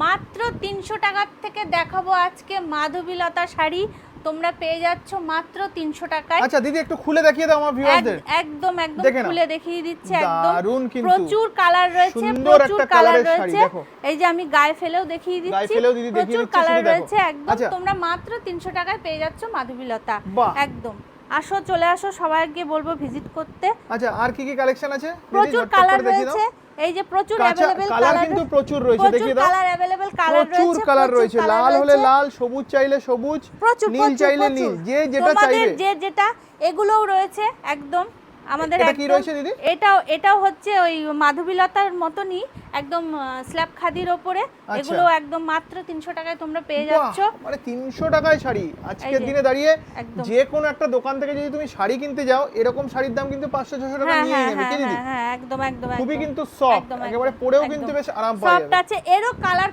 মাত্র 300 টাকার থেকে দেখাবো আজকে মাধবীলতা শাড়ি, তোমরা পেয়ে যাচ্ছ মাত্র 300 টাকায়। আচ্ছা দিদি একটু খুলে দেখিয়ে দাও আমার ভিউয়ারদের। একদম একদম দেখে নাও। খুলে দেখিয়ে দিচ্ছি। দারুণ একদম কিন্তু। প্রচুর কালার রয়েছে, সুন্দর প্রচুর একটা কালার কালারের শাড়ি, রয়েছে। দেখো। এই যে আমি গায়ে ফেলেও দেখিয়ে গায়ে দিচ্ছি, ফেলেও দিদি দেখিয়ে প্রচুর দিচ্ছে, কালার শুধু দেখো। রয়েছে। একদম আচ্ছা। তোমরা মাত্র 300 টাকায় পেয়ে যাচ্ছ মাধবীলতা। বাহ। একদম আসো, চলে আসো, সবাইকে বলবো ভিজিট করতে। আচ্ছা আর কি কি কালেকশন আছে? দিদি, প্রচুর ঝটপট কালার করে দেখিয়ে দাও। রয়েছে, এই যে প্রচুর কাঁচা अवेलेबल কালার কিন্তু প্রচুর রয়েছে, দেখিয়ে দাও। কালার अवेलेबल কালার রয়েছে, প্রচুর কালার রয়েছে, কালার লাল হলে রয়েছে। লাল, সবুজ চাইলে সবুজ, প্রচুর নীল প্রচুর চাইলে প্রচুর। নীল, যে যেটা তোমাদের চাইবে। যে যেটা এগুলোও রয়েছে একদম আমাদের। এটা কি একদম রয়েছে দিদি? এটাও হচ্ছে ওই মাধবীলতার মতনই একদম স্ল্যাব খাদির ওপরে। আচ্ছা। এগুলো একদম মাত্র 300 টাকায় তোমরা পেয়ে বাহ, যাচ্ছ। মানে 300 টাকায় শাড়ি আজকের এই যে, দিনে দাঁড়িয়ে একদম। যে কোনো একটা দোকান থেকে যদি তুমি শাড়ি কিনতে যাও, এরকম শাড়ির দাম কিন্তু 500-600 টাকা হ্যাঁ নিয়ে হ্যাঁ নেবে, হ্যাঁ কি দিদি? হ্যাঁ একদম একদম খুবই একদম। কিন্তু সফট, একদম, একেবারে একদম, পরেও একদম। কিন্তু বেশ আরাম পাওয়া সফট যাবে। আছে, এরও কালার